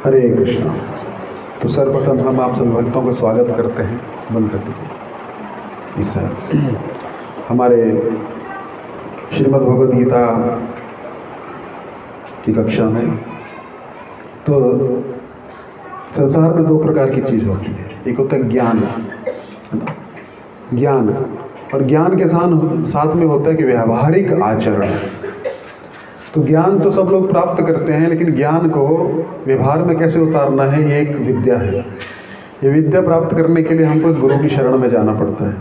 हरे कृष्णा। तो सर्वप्रथम हम आप सब भक्तों को स्वागत करते हैं बंद कर दीजिए इस हमारे श्रीमद् भगवद गीता की कक्षा में। तो संसार में दो प्रकार की चीज़ होती है, एक होता है ज्ञान, ज्ञान, और ज्ञान के साथ में होता है कि व्यावहारिक आचरण। तो ज्ञान तो सब लोग प्राप्त करते हैं, लेकिन ज्ञान को व्यवहार में कैसे उतारना है ये एक विद्या है। ये विद्या प्राप्त करने के लिए हमको गुरु की शरण में जाना पड़ता है।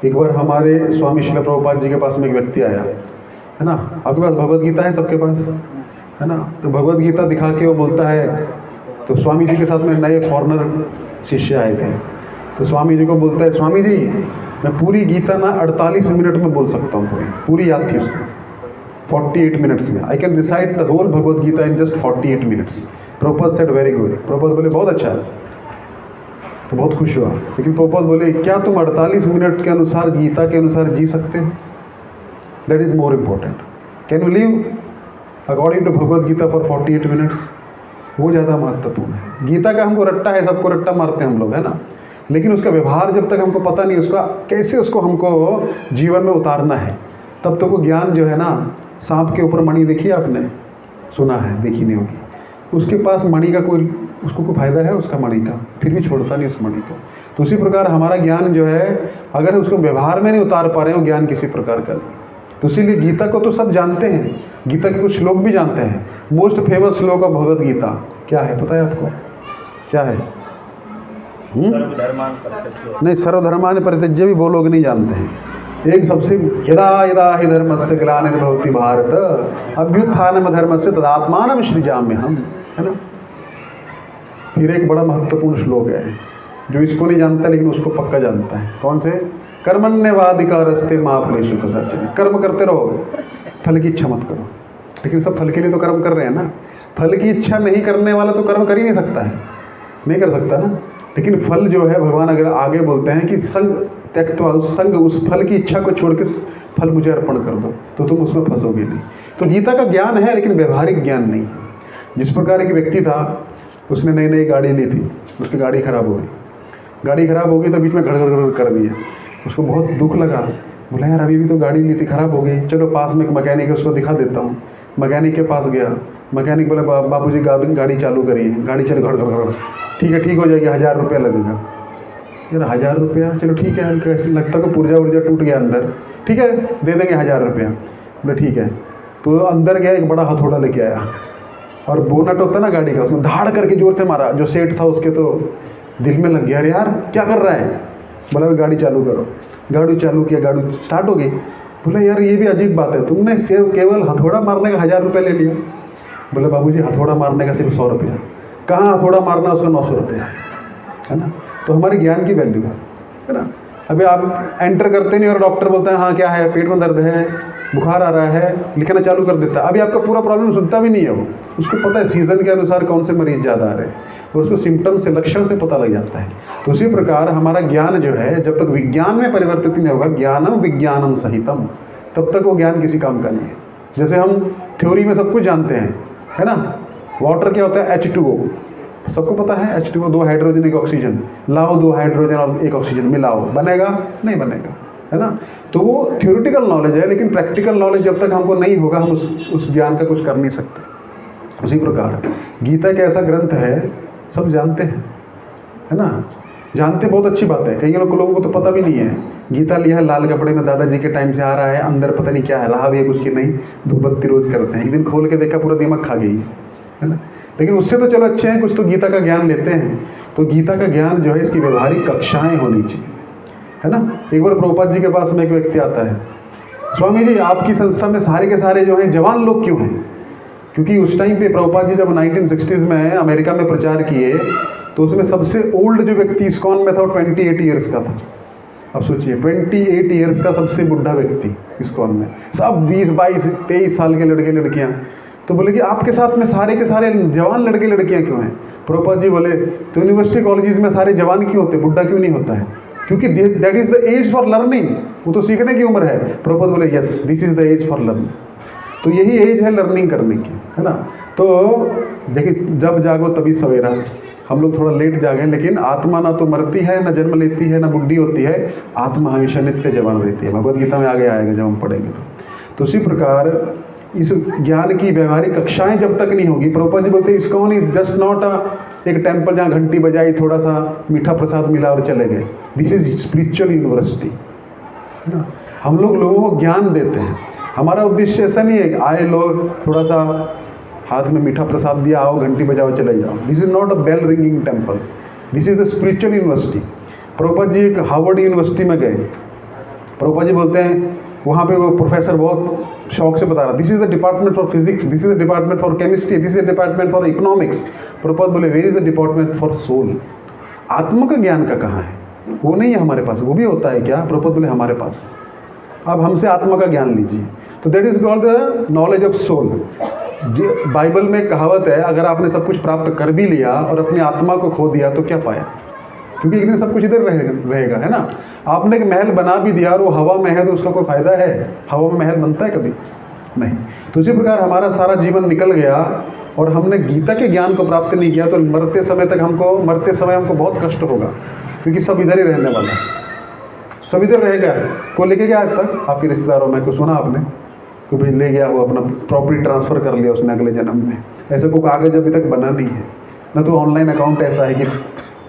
एक बार हमारे स्वामी श्रील प्रभुपाद जी के पास में एक व्यक्ति आया, है ना। आपके पास भगवद गीता है, सबके पास है ना। तो भगवद गीता दिखा के वो बोलता है, तो स्वामी जी के साथ में नए फॉरेनर शिष्य आए थे, तो स्वामी जी को बोलता है, स्वामी जी मैं पूरी गीता ना 48 मिनट में बोल सकता हूँ, पूरी याद थी उसको 48 मिनट्स में। I can recite the whole Bhagavad Gita in just 48 minutes. Prabhupada said very good. Prabhupada बोले बहुत अच्छा है, तो बहुत खुश हुआ। लेकिन प्रभुपाद बोले क्या तुम 48 मिनट के अनुसार गीता के अनुसार जी सकते हो? That is more important. Can you live according to Bhagavad Gita for 48 minutes? वो ज़्यादा महत्वपूर्ण है। गीता का हमको रट्टा है, सबको रट्टा मारते हैं हम लोग, है ना। लेकिन उसका व्यवहार जब तक हमको पता नहीं, उसका कैसे उसको हमको जीवन में उतारना है, तब तक वो ज्ञान जो है ना। सांप के ऊपर मणि देखी आपने? सुना है, देखी नहीं होगी। उसके पास मणि का उसको कोई फायदा है उसका मणि का, फिर भी छोड़ता नहीं उस मणि को। तो उसी प्रकार हमारा ज्ञान जो है, अगर उसको व्यवहार में नहीं उतार पा रहे हो, ज्ञान किसी प्रकार का नहीं। तो इसीलिए गीता को तो सब जानते हैं, गीता के कुछ श्लोक भी जानते हैं। मोस्ट फेमस श्लोक ऑफ भगवद गीता क्या है पता है आपको? क्या है? नहीं, सर्वधर्मान् परित्यज्य भी वो लोग नहीं जानते हैं। एक सबसे यदा यदा हि धर्मस्य ग्लानिर्भवति भारत अभ्युत्थानम् धर्मस्य तदात्मानं सृजाम्यहम्, है ना। फिर एक बड़ा महत्वपूर्ण श्लोक है जो इसको नहीं जानता लेकिन उसको पक्का जानता है। कौन से? कर्मण्येवाधिकारस्ते मा फलेषु कदाचन। कर्म करते रहो, फल की इच्छा मत करो। लेकिन सब फल के लिए तो कर्म कर रहे हैं ना। फल की इच्छा नहीं करने वाला तो कर्म कर ही नहीं सकता है, नहीं कर सकता ना। लेकिन फल जो है, भगवान अगर आगे बोलते हैं कि संग त्यक्त्वा, उस फल की इच्छा को छोड़ के फल मुझे अर्पण कर दो, तो तुम उसमें फंसोगे नहीं। तो गीता का ज्ञान है लेकिन व्यवहारिक ज्ञान नहीं है। जिस प्रकार एक व्यक्ति था, उसने नई नई गाड़ी ली थी, उसकी गाड़ी खराब हो गई। गाड़ी खराब हो गई तो बीच में घड़ कर दिया। उसको बहुत दुख लगा, बोला यार अभी भी तो गाड़ी ली थी, खराब हो गई, चलो पास में एक मैकेनिक है उसको दिखा देता हूँ। मैकेनिक के पास गया, मैकेनिक बोले बाबूजी गाड़ी चालू करिए। गाड़ी चल घड़, ठीक है ठीक हो जाएगी, 1000 रुपया लगेगा। यार 1000 रुपया, चलो ठीक है। कैसे लगता है पुर्जा उर्जा टूट गया अंदर, ठीक है दे देंगे 1000 रुपया। बोले ठीक है। तो अंदर गया, एक बड़ा हथौड़ा लेके आया और बोनट होता ना गाड़ी का, उसमें धाड़ करके जोर से मारा। जो सेठ था उसके तो दिल में लग गया, अरे यार क्या कर रहा है? बोला गाड़ी चालू करो। गाड़ी चालू किया, गाड़ी स्टार्ट हो गई। बोला यार ये भी अजीब बात है, तुमने सिर्फ केवल हथौड़ा मारने का 1000 रुपया ले लिया। बोले बाबूजी हथौड़ा मारने का सिर्फ 100 रुपया। कहाँ हथौड़ा मारना उसका 900 रुपया, है ना। तो हमारे ज्ञान की वैल्यू है ना। अभी आप एंटर करते नहीं और डॉक्टर बोलता है हाँ क्या है, पेट में दर्द है, बुखार आ रहा है, लिखना चालू कर देता है। अभी आपका पूरा प्रॉब्लम सुनता भी नहीं है वो। उसको पता है सीज़न के अनुसार कौन से मरीज ज़्यादा आ रहे हैं, और उसको सिम्टम से, लक्षण से पता लग जाता है। तो उसी प्रकार हमारा ज्ञान जो है, जब तक विज्ञान में परिवर्तित नहीं होगा, ज्ञानम विज्ञानम सहितम, तब तक वो ज्ञान किसी काम का नहीं है। जैसे हम थ्योरी में सब कुछ जानते हैं, है ना। वाटर क्या होता है? H2O, सबको पता है। H2O 2 हाइड्रोजन 1 ऑक्सीजन, लाओ 2 हाइड्रोजन और 1 ऑक्सीजन मिलाओ, बनेगा? नहीं बनेगा, है ना। तो वो थ्योरेटिकल नॉलेज है, लेकिन प्रैक्टिकल नॉलेज जब तक हमको नहीं होगा, हम उस ज्ञान का कुछ कर नहीं सकते। उसी प्रकार गीता एक ऐसा ग्रंथ है, सब जानते हैं, है ना। जानते बहुत अच्छी बात है। कई लोगों को तो पता भी नहीं है। गीता लिया है लाल कपड़े में, दादाजी के टाइम से आ रहा है, अंदर पता नहीं क्या है, रहा भी है कुछ की नहीं, धूप बत्ती रोज करते हैं। एक दिन खोल के देखा, पूरा दिमाग खा गई, है ना। लेकिन उससे तो चलो अच्छे हैं, कुछ तो गीता का ज्ञान लेते हैं। तो गीता का ज्ञान जो है, इसकी व्यवहारिक कक्षाएं होनी चाहिए, है ना। एक बार प्रभुपाद जी के पास में एक व्यक्ति आता है, स्वामी जी आपकी संस्था में सारे के सारे जो हैं जवान लोग क्यों हैं? क्योंकि उस टाइम पे प्रभुपाद जी जब 1960s में अमेरिका में प्रचार किए, तो उसमें सबसे ओल्ड जो व्यक्ति इस्कॉन में था वो 28 ईयर्स का था। अब सोचिए 28 ईयर्स का सबसे बुढ़ा व्यक्ति इस्कॉन में, सब 20, 22, 23 साल के लड़के लड़कियाँ। तो बोले कि आपके साथ में सारे के सारे जवान लड़के लड़कियां क्यों हैं? प्रभुपाद जी बोले तो यूनिवर्सिटी कॉलेजेस में सारे जवान क्यों होते, बुढ़ा क्यों नहीं होता है? क्योंकि that is the age for learning, वो तो सीखने की उम्र है। प्रभुपाद बोले yes, this is the age for learning. तो यही एज है लर्निंग करने की, है ना। तो देखिए, जब जागो तभी सवेरा। हम लोग थोड़ा लेट जागे, लेकिन आत्मा ना तो मरती है, ना जन्म लेती है, ना बुढ़ी होती है। आत्मा हमेशा नित्य जवान रहती है। भगवद गीता में आगे आएगा जब हम पढ़ेंगे तो उसी प्रकार इस ज्ञान की व्यवहारिक कक्षाएं जब तक नहीं होगी, प्रभुपाद जी बोलते हैं इस्कॉन इज जस्ट नॉट एक टेम्पल जहाँ घंटी बजाई, थोड़ा सा मीठा प्रसाद मिला और चले गए। दिस इज स्पिरिचुअल यूनिवर्सिटी, है ना। हम लोगों को ज्ञान देते हैं। हमारा उद्देश्य ऐसा नहीं है कि आए लोग थोड़ा सा हाथ में मीठा प्रसाद दिया, आओ घंटी बजाओ चले जाओ। This is not a bell ringing temple, this is the spiritual university. Prabhupad ji एक हार्वर्ड यूनिवर्सिटी में गए। प्रभुपाद जी बोलते हैं, वहाँ पे वो प्रोफेसर बहुत शौक से बता रहा, this is the department for physics, this is the department for chemistry, this is the department for economics. Prabhupad बोले, where is the department for soul? आत्मा का ज्ञान का कहाँ है? वो नहीं है हमारे पास। वो भी होता है क्या? प्रभुपाद बोले, हमारे पास। अब हमसे आत्मा का ज्ञान लीजिए। तो that is called the knowledge of soul. Bible में कहावत है, अगर आपने सब कुछ प्राप्त कर भी लिया और अपनी आत्मा को खो दिया तो क्या पाया? क्योंकि एक दिन सब कुछ इधर रहेगा, है ना। आपने एक महल बना भी दिया और वो हवा में है तो उसका कोई फायदा है? हवा में महल बनता है कभी? नहीं। तो इसी प्रकार हमारा सारा जीवन निकल गया और हमने गीता के ज्ञान को प्राप्त नहीं किया तो मरते समय हमको बहुत कष्ट होगा, क्योंकि सब इधर ही रहने वाला है, सब इधर रहेगा। कोई लेके गया आज तक आपके रिश्तेदारों में? कुछ सुना आपने कि भाई ले गया वो अपना प्रॉपर्टी ट्रांसफ़र कर लिया उसने अगले जन्म में? ऐसे कोई कागज़ अभी तक बना नहीं है। ना तो ऑनलाइन अकाउंट ऐसा है कि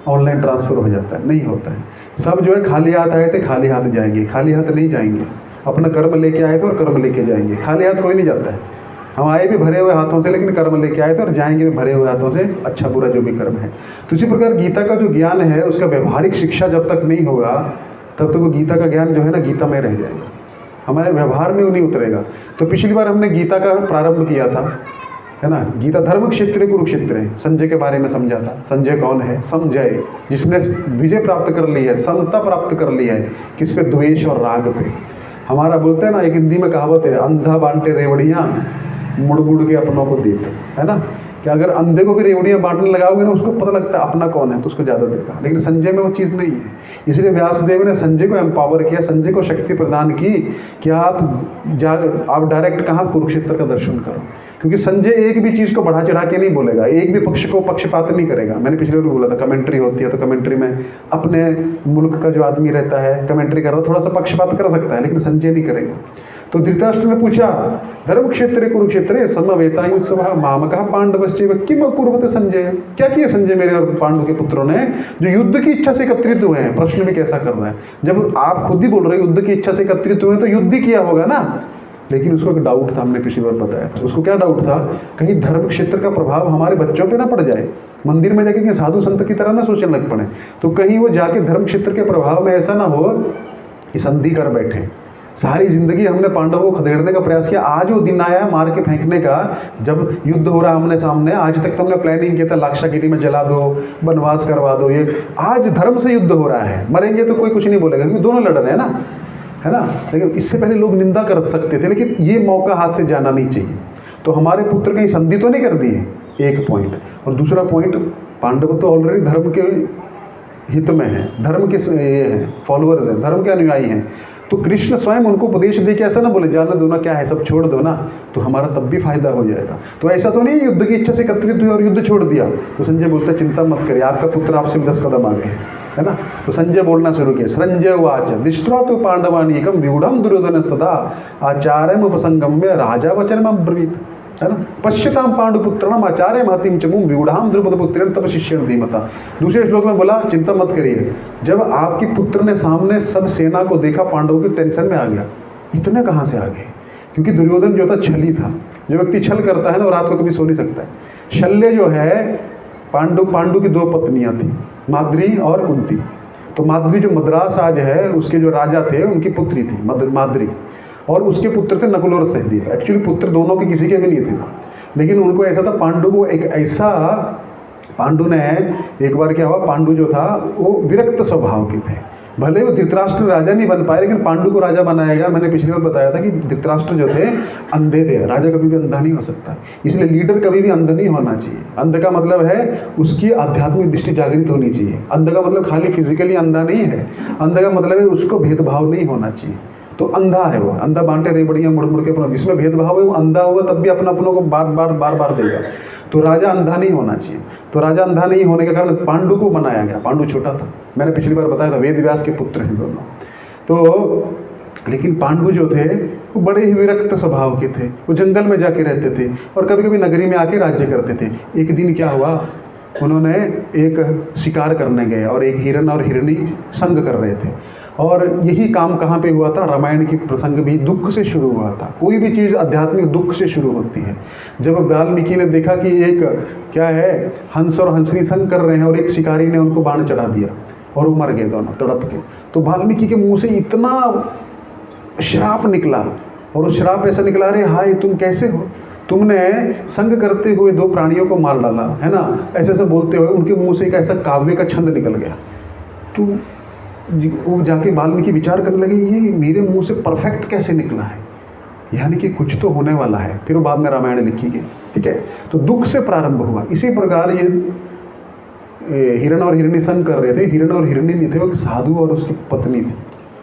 ऑनलाइन ट्रांसफ़र हो जाता है, नहीं होता है। सब जो है खाली हाथ आए थे खाली हाथ जाएंगे, खाली हाथ नहीं जाएंगे। अपना कर्म लेके आए थे और कर्म लेके जाएंगे। खाली हाथ कोई नहीं जाता है। हम आए भी भरे हुए हाथों से, लेकिन कर्म लेके आए थे और जाएंगे भी भरे हुए हाथों से, अच्छा बुरा जो भी कर्म है। तो इसी प्रकार गीता का जो ज्ञान है उसका व्यवहारिक शिक्षा जब तक नहीं होगा तब तक वो गीता का ज्ञान जो है ना गीता में रह जाएगा, हमारे व्यवहार में वो नहीं उतरेगा। तो पिछली बार हमने गीता का प्रारंभ किया था, है ना। गीता धर्म क्षेत्र कुरुक्षेत्र है। संजय के बारे में समझा था। संजय कौन है? समझय, जिसने विजय प्राप्त कर ली है, समता प्राप्त कर ली है। किस पे? द्वेष और राग पे। हमारा बोलते हैं ना, एक हिंदी में कहावत है, अंधा बांटे रेवड़ियाँ मुड़ मुड़ के अपनों को देते, है ना। कि अगर अंधे को भी रेवड़ियाँ बांटने लगाओगे ना, उसको पता लगता है अपना कौन है तो उसको ज़्यादा देता है। लेकिन संजय में वो चीज़ नहीं है। इसलिए व्यासदेव ने संजय को एम्पावर किया, संजय को शक्ति प्रदान की कि आप डायरेक्ट कहाँ? कुरुक्षेत्र का दर्शन करो। क्योंकि संजय एक भी चीज़ को बढ़ा चढ़ा के नहीं बोलेगा, एक भी पक्ष को पक्षपात नहीं करेगा। मैंने पिछले बार बोला था, कमेंट्री होती है तो कमेंट्री में अपने मुल्क का जो आदमी रहता है कमेंट्री कर रहा, थोड़ा सा पक्षपात कर सकता है, लेकिन संजय नहीं करेगा। तो धृतराष्ट्र ने पूछा, धर्म क्षेत्र कुरुक्षेत्र समवेतायुत्सवः मामकः पांडवश्चैव किम कुर्वते संजय? क्या किया संजय मेरे और पांडु के पुत्रों ने जो युद्ध की इच्छा से एकत्रित हुए हैं? प्रश्न भी कैसा कर रहा है? जब आप खुद ही बोल रहे हो युद्ध की इच्छा से एकत्रित हुए तो युद्ध ही किया होगा ना। लेकिन उसको एक डाउट था, हमने पिछली बार बताया था। उसको क्या डाउट था? कहीं धर्म क्षेत्र का प्रभाव हमारे बच्चों पे ना पड़ जाए, मंदिर में जाके साधु संत की तरह ना सोचने लग पड़े। तो कहीं वो जाके धर्म क्षेत्र के प्रभाव में ऐसा ना हो कि संधि कर बैठे। सारी जिंदगी हमने पांडवों को खदेड़ने का प्रयास किया, आज वो दिन आया मार के फेंकने का, जब युद्ध हो रहा हमने सामने। आज तक तो हमने प्लानिंग किया था लाक्षागिरी में जला दो, वनवास करवा दो, ये आज धर्म से युद्ध हो रहा है। मरेंगे तो कोई कुछ नहीं बोलेगा क्योंकि दोनों लड़ रहे हैं ना, है ना। लेकिन इससे पहले लोग निंदा कर सकते थे, लेकिन ये मौका हाथ से जाना नहीं चाहिए। तो हमारे पुत्र कहीं संधि तो नहीं कर दी है, एक पॉइंट। और दूसरा पॉइंट, पांडव तो ऑलरेडी धर्म के हित में है, धर्म के ये हैं, फॉलोअर्स हैं, धर्म के अनुयायी हैं। तो कृष्ण स्वयं उनको उपदेश दे के ऐसा ना बोले जाना दो ना, क्या है सब छोड़ दो ना, तो हमारा तब भी फायदा हो जाएगा। तो ऐसा तो नहीं युद्ध की इच्छा से एकत्रित हुए और युद्ध छोड़ दिया। तो संजय बोलता है चिंता मत करिए, आपका पुत्र आपसे 10 कदम आगे है ना। तो संजय बोलना शुरू किया, संजय उवाच दृष्ट्वा तु पांडवानीकं व्यूढ़ं दुर्योधन सदा आचार्यम उपसंगम्य राजा वचनम अब्रवीत, है ना। पश्यताम पांडुपुत्राणाम आचार्य महतिम चमुम व्यूढ़ाम द्रुपद पुत्रेण तप शिष्येण धीमता। दूसरे श्लोक में बोला चिंता मत करिए, जब आपके पुत्र ने सामने सब सेना को देखा पांडवों की टेंशन में आ गया। इतने कहाँ से आ गए? क्योंकि दुर्योधन जो था छली था। जो व्यक्ति छल करता है ना वो रात को कभी सो नहीं सकता है। शल्य जो है पांडु की 2 पत्नियां थी, माद्री और कुंती। तो माद्री जो मद्रास आज है उसके जो राजा थे उनकी पुत्री थी माद्री, और उसके पुत्र थे नकुल और सहदेव। एक्चुअली पुत्र दोनों के किसी के भी नहीं थे, लेकिन उनको ऐसा था, पांडु को एक ऐसा, पांडु ने एक बार क्या हुआ, पांडु जो था वो विरक्त स्वभाव के थे। भले वो धृतराष्ट्र राजा नहीं बन पाए, लेकिन पांडु को राजा बनाया गया। मैंने पिछली बार बताया था कि धृतराष्ट्र जो थे अंधे थे, राजा कभी भी अंधा नहीं हो सकता, इसलिए लीडर कभी भी अंध नहीं होना चाहिए। अंध का मतलब है उसकी आध्यात्मिक दृष्टि जागृत होनी चाहिए। अंध का मतलब खाली फिजिकली अंधा नहीं है, अंध का मतलब है उसको भेदभाव नहीं होना चाहिए। तो अंधा है वो, अंधा बांटे रेबड़ियाँ मुड़ मुड़ के अपना, जिसमें भेदभाव है वो अंधा होगा तब भी अपना अपनों को बार बार देगा। तो राजा अंधा नहीं होना चाहिए। तो राजा अंधा नहीं होने के कारण पांडु को बनाया गया। पांडु छोटा था, मैंने पिछली बार बताया था, वेद व्यास के पुत्र हैं दोनों। तो लेकिन पांडु जो थे वो बड़े ही विरक्त स्वभाव के थे, वो जंगल में जाके रहते थे और कभी कभी नगरी में आके राज्य करते थे। एक दिन क्या हुआ, उन्होंने एक शिकार करने गए और एक हिरण और हिरणी संग कर रहे थे। और यही काम कहाँ पे हुआ था, रामायण की प्रसंग भी दुख से शुरू हुआ था। कोई भी चीज़ आध्यात्मिक दुख से शुरू होती है। जब वाल्मीकि ने देखा कि एक क्या है, हंस और हंसनी संग कर रहे हैं और एक शिकारी ने उनको बाण चढ़ा दिया और वो मर गए दोनों तड़प के, तो वाल्मीकि के मुंह से इतना श्राप निकला। और उस श्राप ऐसा निकला, अरे हाय तुम कैसे हो, तुमने संग करते हुए दो प्राणियों को मार डाला है ना, ऐसे ऐसे बोलते हुए उनके मुंह से एक ऐसा काव्य का छंद निकल गया। तो वो जाके वाल्मीकि विचार करने लगे, ये मेरे मुंह से परफेक्ट कैसे निकला है, यानी कि कुछ तो होने वाला है। फिर वो बाद में रामायण लिखी गई। ठीक है, तो दुख से प्रारंभ हुआ। इसी प्रकार ये हिरण और हिरणी संग कर रहे थे। हिरण और हिरणी नहीं थे, वो एक साधु और उसकी पत्नी थी।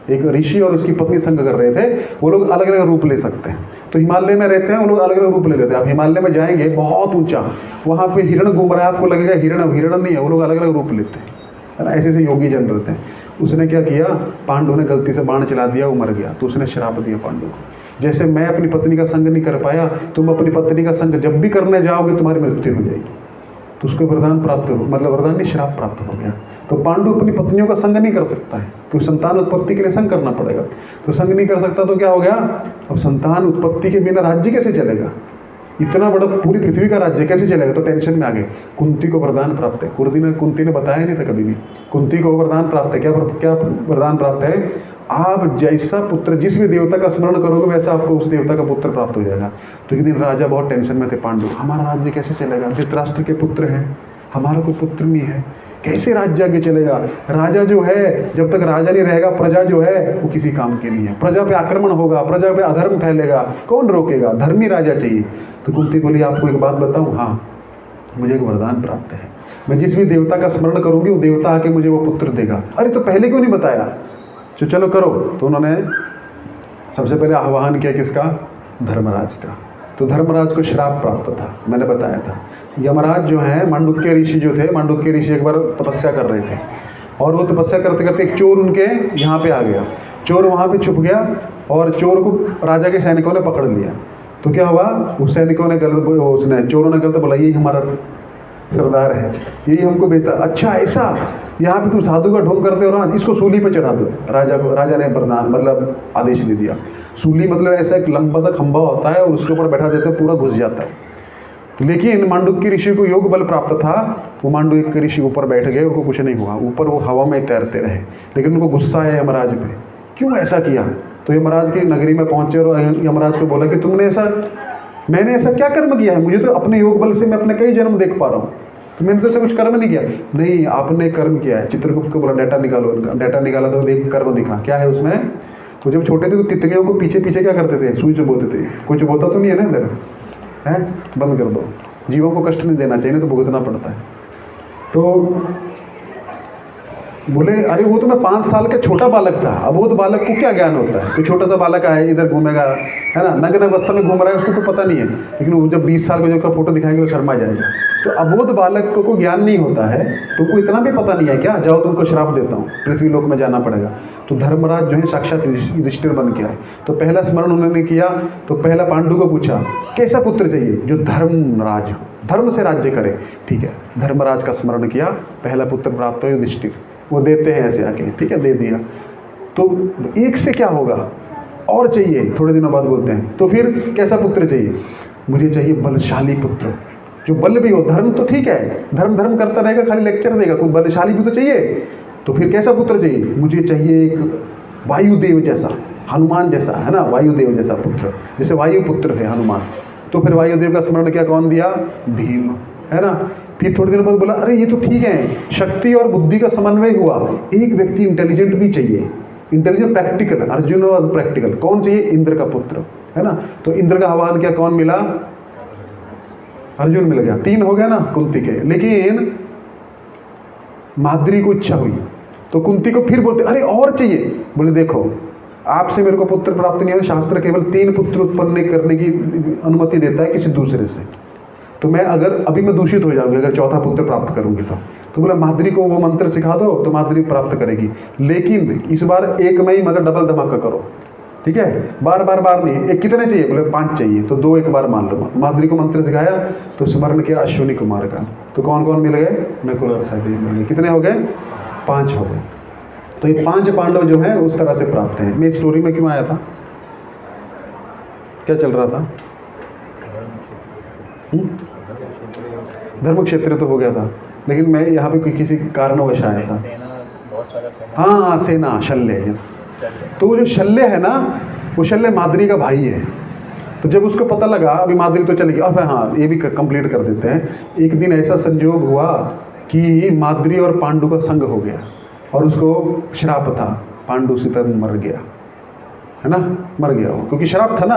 एक ऋषि और उसकी पत्नी संग कर रहे थे। वो लोग अलग अलग रूप ले सकते हैं। तो हिमालय में रहते हैं वो लोग, अलग अलग रूप ले लेते हैं। आप हिमालय में जाएंगे बहुत ऊंचा, वहाँ पे हिरण घूम रहा है, आपको लगेगा हिरण हिरण नहीं है, वो लोग अलग अलग रूप लेते हैं, है ना। ऐसे ऐसे योगी जन रहते हैं। उसने क्या किया, पांडु ने गलती से बाण चला दिया, वो मर गया। तो उसने श्राप दिया पांडु को, जैसे मैं अपनी पत्नी का संग नहीं कर पाया, तुम अपनी पत्नी का संग जब भी करने जाओगे तुम्हारी मृत्यु हो जाएगी। तो उसको वरदान प्राप्त हो, मतलब वरदान नहीं, श्राप प्राप्त हो गया। तो पांडु अपनी पत्नियों का संग नहीं कर सकता है, क्योंकि संतान उत्पत्ति के लिए संग करना पड़ेगा। तो संग नहीं कर सकता तो क्या हो गया, अब संतान उत्पत्ति के बिना राज्य कैसे चलेगा, इतना बड़ा पूरी पृथ्वी का राज्य कैसे चलेगा। तो टेंशन में आ गए। कुंती को वरदान प्राप्त है। कुंती ने बताया नहीं था कभी भी। कुंती को वरदान प्राप्त है। क्या वरदान प्राप्त है, आप जैसा पुत्र, जिस भी देवता का स्मरण करोगे वैसा आपको उस देवता का पुत्र प्राप्त हो जाएगा। तो एक दिन राजा बहुत टेंशन में थे, पांडु, हमारा राज्य कैसे चलेगा, धृतराष्ट्र के पुत्र हैं, हमारा कोई पुत्र नहीं है, कैसे राज्य आगे चलेगा। राजा जो है, जब तक राजा नहीं रहेगा, प्रजा जो है वो किसी काम की नहीं है। प्रजा पे आक्रमण होगा, प्रजा पे अधर्म फैलेगा, कौन रोकेगा, धर्मी राजा चाहिए। तो कुंती बोली, आपको एक बात बताऊं, हाँ मुझे एक वरदान प्राप्त है, मैं जिस भी देवता का स्मरण करूंगी वो देवता आके मुझे वो पुत्र देगा। अरे तो पहले क्यों नहीं बताया, तो चलो करो। तो उन्होंने सबसे पहले आह्वान किया किसका, धर्मराज का। तो धर्मराज को श्राप प्राप्त था, मैंने बताया था। यमराज जो है, मांडुक्य ऋषि जो थे, मांडुक्य ऋषि एक बार तपस्या कर रहे थे और वो तपस्या करते करते एक चोर उनके यहाँ पे आ गया। चोर वहाँ पे छुप गया और चोर को राजा के सैनिकों ने पकड़ लिया। तो क्या हुआ, उस सैनिकों ने चोरों ने गलत बोला, यही हमारा सरदार है, यही हमको भेजता। अच्छा ऐसा, यहाँ पे तुम साधु का ढोंग करते हो ना, इसको सूली पे चढ़ा दो। राजा ने वरदान मतलब आदेश दे दिया। सूली मतलब ऐसा एक लंबा सा खंभा होता है और उसके ऊपर बैठा देते पूरा घुस जाता है। लेकिन मांडुक्य ऋषि को योग बल प्राप्त था। वो मांडुक्य ऋषि ऊपर बैठ गए, उनको कुछ नहीं हुआ, ऊपर वो हवा में तैरते रहे। लेकिन उनको गुस्सा है यमराज पे, क्यों ऐसा किया। तो यमराज की नगरी में पहुंचे और यमराज को बोला कि मैंने ऐसा क्या कर्म किया है, मुझे तो अपने योग बल से मैं अपने कई जन्म देख पा रहा हूँ, तो मैंने तो ऐसा कुछ कर्म नहीं किया। नहीं, आपने कर्म किया है। चित्रगुप्त को बोला डाटा निकालो इनका। डाटा निकाला तो एक कर्म दिखा, क्या है उसमें। वो जब छोटे थे तो तितलियों को पीछे पीछे क्या करते थे, सुई चुभोते थे। कुछ बोता तो नहीं है ना इधर, है, बंद कर दो, जीवों को कष्ट नहीं देना चाहिए, ना तो भुगतना पड़ता है। तो बोले अरे वो तो मैं 5 साल का छोटा बालक था, अबोध बालक को क्या ज्ञान होता है, कोई छोटा सा बालक आए इधर घूमेगा, है ना, नग्न अवस्था में घूम रहा है, उसको तो पता नहीं है। लेकिन वो जब 20 साल का जो का फोटो दिखाएंगे तो शर्मा जाएगा। तो अबोध बालक को ज्ञान नहीं होता है, तुमको इतना भी पता नहीं है क्या, जाओ तुमको श्राप देता हूँ, पृथ्वी लोक में जाना पड़ेगा। तो धर्मराज जो है साक्षात युधिष्ठिर बन के आए। तो पहला स्मरण उन्होंने किया, तो पहला पांडु को पूछा कैसा पुत्र चाहिए, जो धर्मराज हो, धर्म से राज्य करे। ठीक है, धर्मराज का स्मरण किया, पहला पुत्र प्राप्त हो युधिष्ठिर। वो देते हैं ऐसे आके, ठीक है, दे दिया। तो एक से क्या होगा, और चाहिए, थोड़े दिनों बाद बोलते हैं। तो फिर कैसा पुत्र चाहिए, मुझे चाहिए बलशाली पुत्र, जो बल भी हो। धर्म तो ठीक है, धर्म करता रहेगा, खाली लेक्चर देगा, कोई बलशाली भी तो चाहिए। तो फिर कैसा पुत्र चाहिए, मुझे चाहिए एक वायुदेव जैसा, हनुमान जैसा, है ना, वायुदेव जैसा पुत्र, जैसे वायु पुत्र थे हनुमान। तो फिर वायुदेव का स्मरण क्या, कौन दिया, भीम, है ना। फिर थोड़ी देर बाद बोला अरे ये तो ठीक है, शक्ति और बुद्धि का समन्वय हुआ, एक व्यक्ति इंटेलिजेंट भी चाहिए, intelligent practical. Arjun was practical, कौन चाहिए, इंद्र का पुत्र, है ना। तो इंद्र का आह्वान क्या, कौन मिला, अर्जुन मिल गया। 3 हो गया ना कुंती के। लेकिन माद्री को इच्छा हुई तो कुंती को फिर बोलते अरे और चाहिए। बोले देखो आपसे मेरे को पुत्र प्राप्त नहीं हो, शास्त्र केवल 3 पुत्र उत्पन्न करने की अनुमति देता है किसी दूसरे से। तो मैं अगर अभी मैं दूषित हो जाऊंगी अगर चौथा पुत्र प्राप्त करूंगी तो बोला माधुरी को वो मंत्र सिखा दो तो माधुरी प्राप्त करेगी, लेकिन इस बार एक में ही मगर डबल धमाका करो, ठीक है, बार नहीं। एक कितने चाहिए? बोले 5 चाहिए, तो 2 एक बार मान लो। माधुरी को मंत्र सिखाया तो स्मरण किया अश्विनी कुमार का, तो कौन कौन मिल गए? नकुल और सहदेव मिल गए। कितने हो गए? 5 हो गए। तो ये 5 पांडव जो हैं उस तरह से प्राप्त हैं। मैं स्टोरी में क्यों आया था? क्या चल रहा था? धर्म क्षेत्र तो हो गया था, लेकिन मैं यहाँ पे किसी कारणवश आया था। हाँ, सेना, शल्य, यस। तो वो जो शल्य है ना, वो शल्य माद्री का भाई है। तो जब उसको पता लगा अभी माद्री तो चलेगी, अब हाँ ये भी कंप्लीट कर देते हैं। एक दिन ऐसा संयोग हुआ कि माद्री और पांडु का संग हो गया और उसको श्राप था, पांडु सीता मर गया, है ना, मर गया वो, क्योंकि श्राप था ना।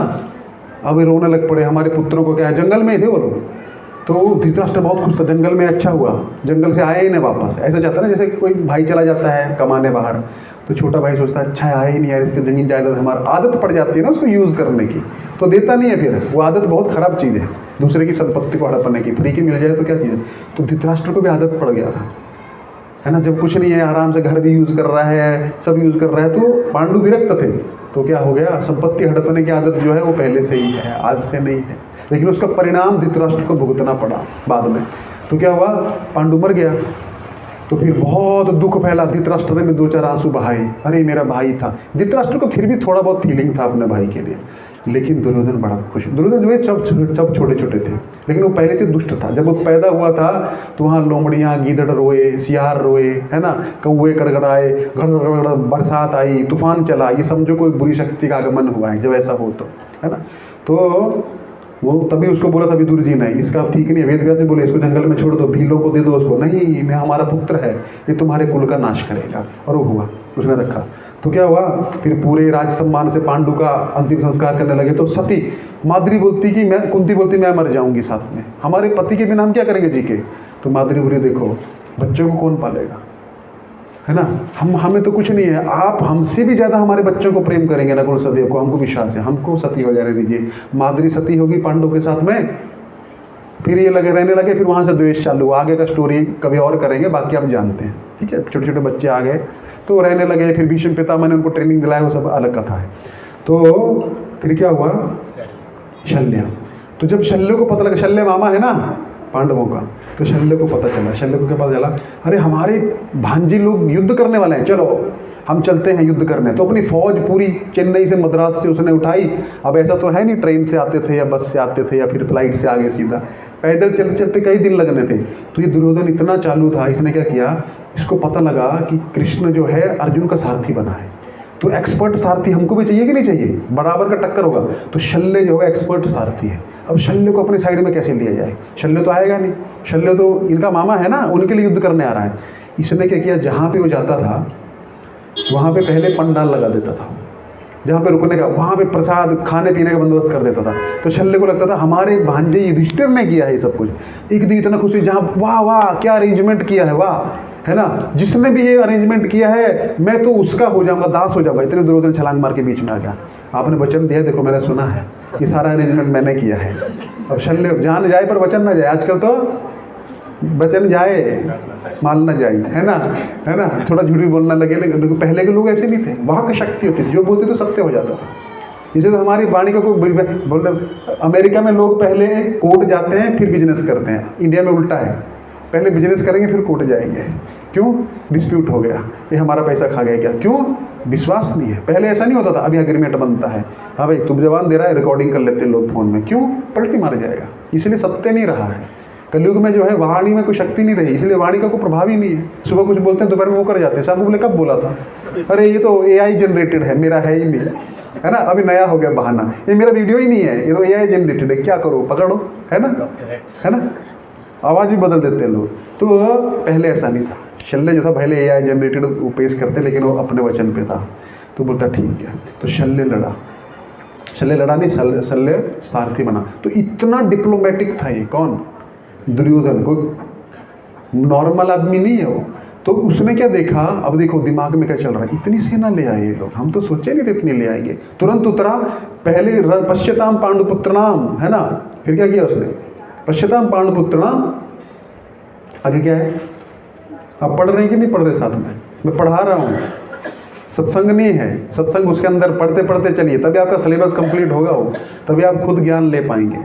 अब रोने लग पड़े, हमारे पुत्रों को क्या है, जंगल में ही थे वो लोग। तो धृतराष्ट्र बहुत खुश था, जंगल में अच्छा हुआ, जंगल से आए ही नहीं वापस। ऐसा जाता है ना, जैसे कोई भाई चला जाता है कमाने बाहर, तो छोटा भाई सोचता है अच्छा आया ही नहीं यार, इसकी ज़मीन जायदाद हमारा, आदत पड़ जाती है ना उसको यूज़ करने की, तो देता नहीं है। फिर वो आदत बहुत ख़राब चीज़ है, दूसरे की संपत्ति को हड़पने की। फ्री की मिल जाए तो क्या चीज़ है। तो धृतराष्ट्र को भी आदत पड़ गया था, है ना, जब कुछ नहीं है आराम से घर भी यूज़ कर रहा है, सब यूज़ कर रहा है। तो पांडु विरक्त थे, तो क्या हो गया, संपत्ति हड़पने की आदत जो है वो पहले से ही है, आज से नहीं है। लेकिन उसका परिणाम धृतराष्ट्र को भुगतना पड़ा बाद में। तो क्या हुआ, पांडु मर गया। तो फिर बहुत दुख फैला, धृतराष्ट्र ने 2-4 आंसू बहाए, अरे मेरा भाई था। धृतराष्ट्र को फिर भी थोड़ा बहुत फीलिंग था अपने भाई के लिए, लेकिन दुर्योधन बड़ा खुश। दुर्योधन जो है सब छोटे छोटे थे, लेकिन वो पहले से दुष्ट था। जब वो पैदा हुआ था तो वहाँ लोमड़ियाँ, गीदड़ रोए, सियार रोए, है ना, कौवे कड़गड़ाए, गड़गड़ बरसात आई, तूफान चला। ये समझो कोई बुरी शक्ति का आगमन हुआ है, जब ऐसा हो तो, है ना। तो वो तभी उसको बोला था विदुर जी ने, इसका ठीक नहीं है। वेद व्यास जी बोले इसको जंगल में छोड़ दो, भीलों को दे दो उसको। नहीं, मैं हमारा पुत्र है, ये तुम्हारे कुल का नाश करेगा। और वो हुआ, उसने रखा। तो क्या हुआ, फिर पूरे राज सम्मान से पांडु का अंतिम संस्कार करने लगे। तो सती माद्री बोलती कि मैं, कुंती बोलती मैं मर जाऊंगी साथ में, हमारे पति के बिना हम क्या करेंगे जी के। तो माद्री बोली देखो बच्चों को कौन पालेगा, है ना, हमें तो कुछ नहीं है, आप हमसे भी ज़्यादा हमारे बच्चों को प्रेम करेंगे नकुल सहदेव को, हमको विश्वास है, हमको सती हो जाने दीजिए। माद्री सती होगी पांडव के साथ में, फिर ये लगे रहने लगे, फिर वहाँ से द्वेष चालू। आगे का स्टोरी कभी और करेंगे, बाकी आप जानते हैं, ठीक है। छोटे छोटे बच्चे आ गए तो रहने लगे, फिर भीष्म पितामह ने उनको ट्रेनिंग दिलाया, वो सब अलग कथा है। तो फिर क्या हुआ, शल्य। तो जब शल्य को पता लगा, शल्य मामा है ना पांडवों का, तो शल्य को पता चला। शल्य को क्या पता चला, अरे हमारे भांजी लोग युद्ध करने वाले हैं, चलो हम चलते हैं युद्ध करने। तो अपनी फौज पूरी चेन्नई से, मद्रास से उसने उठाई। अब ऐसा तो है नहीं ट्रेन से आते थे या बस से आते थे या फिर फ्लाइट से आगे सीधा, पैदल चलते चलते कई दिन लगने थे। तो ये दुर्योधन इतना चालू था, इसने क्या किया, इसको पता लगा कि कृष्ण जो है अर्जुन का सारथी बना है, तो एक्सपर्ट सारथी हमको भी चाहिए कि नहीं चाहिए, बराबर का टक्कर होगा। तो शल्य जो है एक्सपर्ट सारथी है। अब शल्य को अपनी साइड में कैसे लिया जाए, शल्य तो आएगा नहीं, शल्य तो इनका मामा है ना, उनके लिए युद्ध करने आ रहा है। इसने क्या किया, जहाँ पे वो जाता था वहाँ पे पहले पंडाल लगा देता था, जहाँ पे रुकने का, वहाँ पे प्रसाद खाने पीने का बंदोबस्त कर देता था। तो शल्य को लगता था हमारे भांजे युधिष्ठिर ने किया है ये सब कुछ। एक दिन इतना खुश हुई, जहाँ वाह वाह क्या अरेंजमेंट किया है, वाह, है ना, जिसने भी ये अरेंजमेंट किया है मैं तो उसका हो जाऊंगा, दास हो जाऊंगा। इतने दुर्योधन छलांग मार के बीच में आ गया, आपने वचन दिया, देखो मैंने सुना है, ये सारा अरेंजमेंट मैंने किया है। अब शल्य जान जाए पर वचन ना जाए, आजकल तो वचन जाए माल ना जाए, है ना, थोड़ा झूठ भी बोलना लगे। लेकिन पहले के लोग ऐसे नहीं थे, वहाँ की शक्ति होती थी, जो बोलते तो सत्य हो जाता था। इसे तो हमारी वाणी का कोई बोलते, अमेरिका में लोग पहले कोर्ट जाते हैं फिर बिजनेस करते हैं, इंडिया में उल्टा है, पहले बिजनेस करेंगे फिर कोर्ट जाएंगे। क्यों, डिस्प्यूट हो गया, ये हमारा पैसा खा गया क्या, क्यों, विश्वास नहीं है। पहले ऐसा नहीं होता था, अभी एग्रीमेंट बनता है, हाँ भाई तुम जवान दे रहा है, रिकॉर्डिंग कर लेते हैं लोग फ़ोन में, क्यों, पलटी मार जाएगा। इसलिए सत्य नहीं रहा है कलयुग में, जो है वाणी में कोई शक्ति नहीं रही, इसलिए वाणी का कोई प्रभाव ही नहीं है। सुबह कुछ बोलते हैं दोपहर में वो कर जाते हैं, शाम को बोले कब बोला था, अरे ये तो AI जनरेटेड है, मेरा है ही नहीं, है ना, अभी नया हो गया बहाना, ये मेरा वीडियो ही नहीं है, ये तो AI जनरेटेड है, क्या करो पकड़ो, है ना, आवाज़ भी बदल देते हैं लोग। तो पहले ऐसा नहीं था, शल्य जो था पहले AI जनरेटेड वो पेश करते, लेकिन वो अपने वचन पे था, तो बोलता ठीक है। तो शल्य लड़ा नहीं, शल्य सारथी बना। तो इतना डिप्लोमेटिक था ये, कौन, दुर्योधन, कोई नॉर्मल आदमी नहीं है वो। तो उसने क्या देखा, अब देखो दिमाग में क्या चल रहा है, इतनी सेना ले आए ये लोग, हम तो सोचे नहीं थे इतनी ले आएंगे। तुरंत उतरा, पहले पश्यताम पांडुपुत्रनाम, है ना, फिर क्या किया उसने, पश्यताम पांडुपुत्रनाम, आगे क्या है, आप पढ़ रहे हैं कि नहीं पढ़ रहे साथ में, मैं पढ़ा रहा हूँ, सत्संग नहीं है, सत्संग उसके अंदर पढ़ते पढ़ते चलिए, तभी आपका सिलेबस कंप्लीट होगा, वो तभी आप खुद ज्ञान ले पाएंगे,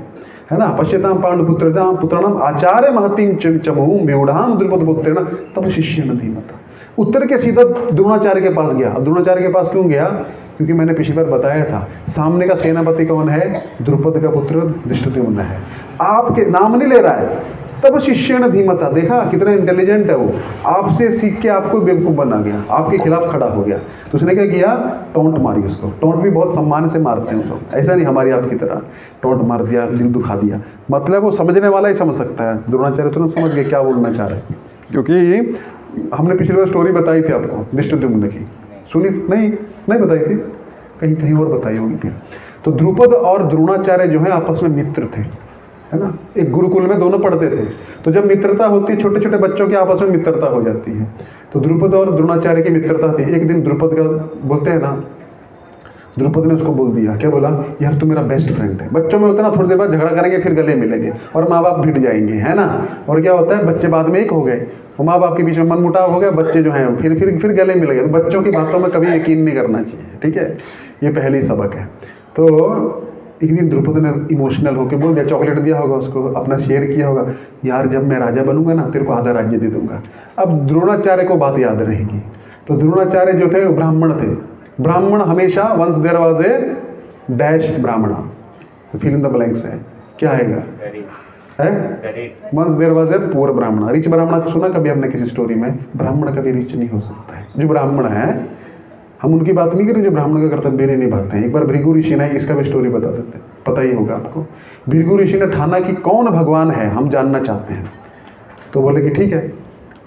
है ना। पश्यताम पांडुपुत्रताम पुत्राणाम आचार्य महतीम चमूम व्यूढ़ाम द्रुपद पुत्रेण तब शिष्य न धीमता। उत्तर के सीधा द्रोणाचार्य के पास गया। अब द्रोणाचार्य के पास क्यों गया, क्योंकि मैंने पिछली बार बताया था, सामने का सेनापति कौन है, द्रुपद का पुत्र धृष्टद्युम्न है, आपके नाम नहीं ले रहा है। तब शिष्य ने धीमता, देखा कितना इंटेलिजेंट है वो, आपसे सीख के आपको बेवकूफ़ बना गया, आपके खिलाफ खड़ा हो गया। तो उसने क्या किया, टोंट मारी उसको। टोंट भी बहुत सम्मान से मारते हैं तो, ऐसा नहीं हमारी आपकी तरह टोंट मार दिया, दिल दुखा दिया, मतलब वो समझने वाला ही समझ सकता है। द्रोणाचार्य तुरंत समझ गए क्या बोलना चाह रहे हैं, क्योंकि हमने पिछली बार स्टोरी बताई थी आपको धृष्टद्युम्न की, सुनी नहीं बताई थी, कहीं कहीं और बताई होगी फिर। तो द्रुपद और द्रोणाचार्य जो है आपस में मित्र थे, है ना, एक गुरुकुल में दोनों पढ़ते थे। तो जब मित्रता होती है, छोटे छोटे बच्चों की आपस में मित्रता हो जाती है। तो द्रुपद और द्रोणाचार्य की मित्रता थी। एक दिन द्रुपद का, बोलते हैं ना, द्रुपद ने उसको बोल दिया, क्या बोला, यार तू मेरा बेस्ट फ्रेंड है। बच्चों में होता है ना, थोड़ी देर बाद झगड़ा करेंगे फिर गले मिलेंगे और माँ बाप भिड़ जाएंगे, है ना। और क्या होता है, बच्चे बाद में एक हो गए, माँ बाप के बीच में मनमुटाव हो गया, बच्चे जो हैं फिर गले मिल गए। तो बच्चों की बातों में कभी यकीन नहीं करना चाहिए, ठीक है, ये पहली सबक है। तो एक दिन द्रुपद ने इमोशनल होकर बोल दिया, चॉकलेट दिया होगा उसको, अपना शेयर किया होगा, यार जब मैं राजा बनूंगा ना तेरे को आधा राज्य दे दूंगा। अब द्रोणाचार्य को बात याद रहेगी। तो द्रोणाचार्य जो थे वो ब्राह्मण थे। ब्राह्मण हमेशा once there was a dash Brahmin, fill in the blanks है, क्या आएगा, है once there was a poor Brahmin. Rich Brahmin सुना कभी आपने किसी स्टोरी में, ब्राह्मण कभी रिच नहीं हो सकता है। जो ब्राह्मण है, हम उनकी बात नहीं करें जो ब्राह्मण का कर्तव्य नहीं निभाते हैं। एक बार भृगु ऋषि ने, इसका भी स्टोरी बता देते हैं, पता ही होगा आपको। भृगु ऋषि ने ठाना कि कौन भगवान है, हम जानना चाहते हैं। तो बोले कि ठीक है।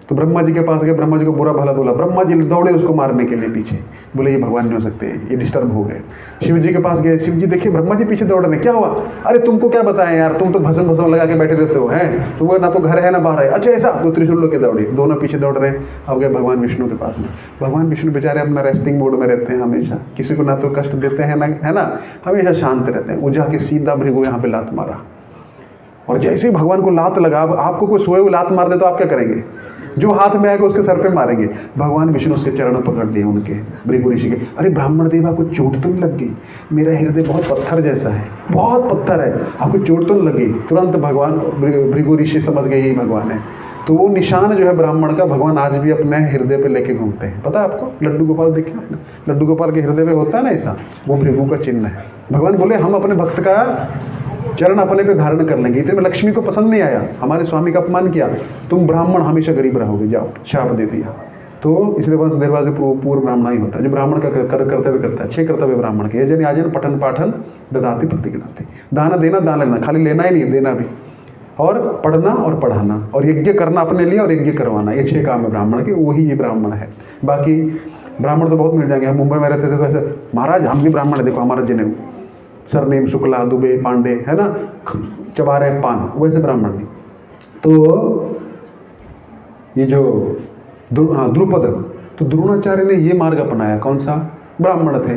तो ब्रह्मा जी के पास गए, ब्रह्मा जी को बुरा भला बोला, ब्रह्मा जी दौड़े उसको मारने के लिए पीछे, बोले ये भगवान नहीं हो सकते, ये डिस्टर्ब हो गए। शिव जी के पास गए, शिव जी देखिए ब्रह्मा जी पीछे दौड़ रहे, क्या हुआ, अरे तुमको क्या बताएं यार, तुम तो भस्म लगा के बैठे रहते हो, हैं तुमको ना तो घर है ना बाहर है, अच्छा ऐसा। तो त्रिशूल लोग के दौड़े, दोनों पीछे दौड़ रहे। अब गए भगवान विष्णु के पास में। भगवान विष्णु बेचारे अपना रेस्टिंग मोड में रहते हैं हमेशा, किसी को ना तो कष्ट देते हैं ना, है ना, हमेशा शांत रहते हैं। वो जाके सीधा भृगु यहाँ पे लात मारा, और जैसे ही भगवान को लात लगा, आपको कोई सोए हुए लात मार दे तो आप क्या करेंगे, जो हाथ में आएगा उसके सर पे मारेंगे। भगवान विष्णु उसके चरणों पकड़ दिए उनके, भृगु ऋषि के। अरे ब्राह्मण देव आपको चोट तो नहीं लग गई, मेरा हृदय बहुत पत्थर जैसा है, बहुत पत्थर है, आपको चोट तो नहीं लगी। तुरंत भगवान भृगु ऋषि समझ गए यही भगवान है। तो वो निशान जो है ब्राह्मण का, भगवान आज भी अपने हृदय पे लेके घूमते हैं। पता है आपको, लड्डू गोपाल देखिए आपने, लड्डू गोपाल के हृदय पे होता है ना ऐसा, वो भृगु का चिन्ह है। भगवान बोले हम अपने भक्त का चरण अपने पे धारण कर लेंगे। इतने में लक्ष्मी को पसंद नहीं आया, हमारे स्वामी का अपमान किया, तुम ब्राह्मण हमेशा गरीब रहोगे, जाओ, शाप दे दिया। तो इसलिए वंश दरवाजे पूर्व ब्राह्मण ही होता है, जो ब्राह्मण का कर्तव्य करता है। 6 कर्तव्य ब्राह्मण के, यजन याजन पठन पाठन ददाति प्रतिगृह्णाति। दाना देना, दान लेना, खाली लेना ही नहीं, देना भी, और पढ़ना और पढ़ाना, और यज्ञ करना अपने लिए और यज्ञ करवाना, ये 6 काम है ब्राह्मण के, वही ये ब्राह्मण है। बाकी ब्राह्मण तो बहुत मिल जाएंगे। हम मुंबई में रहते थे तो ऐसे, महाराज हम भी ब्राह्मण है, देखो हमारा जनेऊ, सरनेम शुक्ला, दुबे, पांडे, है ना, चबा रहे पान, वैसे ब्राह्मण नहीं। तो ये जो द्रुपद, तो द्रोणाचार्य ने ये मार्ग अपनाया, कौन सा, ब्राह्मण थे।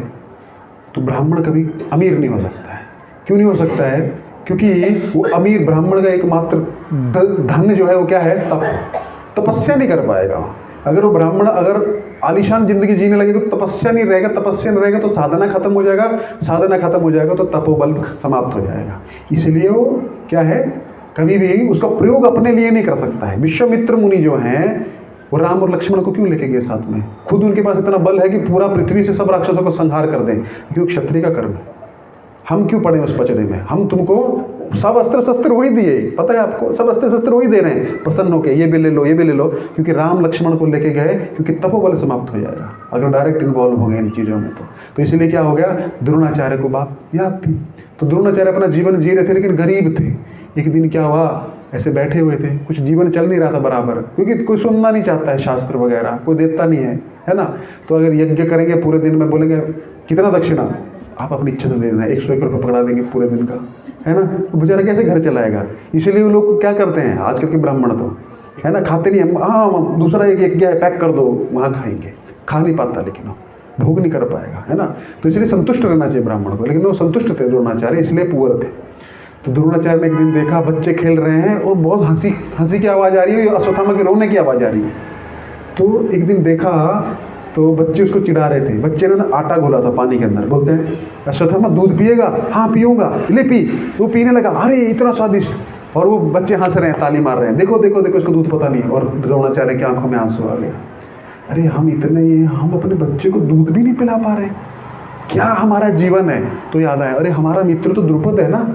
तो ब्राह्मण कभी अमीर नहीं हो सकता है। क्यों नहीं हो सकता है, क्योंकि वो अमीर ब्राह्मण का एकमात्र धन जो है वो क्या है, तपस्या नहीं कर पाएगा। अगर वो ब्राह्मण अगर आलीशान जिंदगी जीने लगे तो तपस्या नहीं रहेगा, तपस्या नहीं रहेगा तो साधना खत्म हो जाएगा, साधना खत्म हो जाएगा तो तपोबल समाप्त हो जाएगा। इसलिए वो क्या है, कभी भी उसका प्रयोग अपने लिए नहीं कर सकता है। विश्वामित्र मुनि जो हैं वो राम और लक्ष्मण को क्यों लेके गए साथ में, खुद उनके पास इतना बल है कि पूरा पृथ्वी से सब राक्षसों को संहार कर दें, क्योंकि क्षत्रिय का कर्म है। हम क्यों पड़े उस पचड़े में, हम तुमको सब अस्त्र शस्त्र वही दिए, पता है आपको, सब अस्त्र शस्त्र वही दे रहे हैं, प्रसन्न होके ये भी ले लो, ये भी ले लो, क्योंकि राम लक्ष्मण को लेके गए, क्योंकि तपोबल समाप्त हो जाएगा अगर डायरेक्ट इन्वॉल्व हो गए इन चीज़ों में। तो इसलिए क्या हो गया, द्रोणाचार्य को बात याद थी। तो द्रोणाचार्य अपना जीवन जी रहे थे, लेकिन गरीब थे। एक दिन क्या हुआ, ऐसे बैठे हुए थे, कुछ जीवन चल नहीं रहा था बराबर, क्योंकि कोई सुनना नहीं चाहता है शास्त्र वगैरह, कोई देता नहीं है ना। तो अगर यज्ञ करेंगे पूरे दिन में, बोलेंगे कितना दक्षिणा, आप अपनी इच्छा से दे देना, 101 रुपये पकड़ा देंगे पूरे दिन का, है ना। तो बेचारा कैसे घर चलाएगा। इसलिए वो लोग क्या करते हैं आजकल के ब्राह्मण, तो है ना, खाते नहीं हम, हाँ दूसरा एक गया पैक कर दो, वहाँ खाएंगे, खा नहीं पाता लेकिन वो भोग नहीं कर पाएगा, है ना। तो इसलिए संतुष्ट रहना चाहिए ब्राह्मण को, लेकिन वो संतुष्ट थे द्रोणाचार्य, इसलिए पुअर थे। तो द्रोणाचार्य ने एक दिन देखा बच्चे खेल रहे हैं और बहुत हंसी की आवाज़ आ रही है, अश्वत्थामा के रोने की आवाज़ आ रही है। तो एक दिन देखा तो बच्चे उसको चिढ़ा रहे थे। बच्चे ने ना आटा घोला था पानी के अंदर, बोलते हैं अश्वत्थामा दूध पिएगा, हाँ पीऊँगा, ले पी। वो पीने लगा, अरे इतना स्वादिष्ट, और वो बच्चे हंस रहे हैं, ताली मार रहे हैं, देखो देखो देखो इसको दूध पता नहीं। और द्रोणाचार्य की आंखों में आंसू आ गया, अरे हम अपने बच्चे को दूध भी नहीं पिला पा रहे, क्या हमारा जीवन है। तो याद आया, अरे हमारा मित्र तो द्रुपद है ना,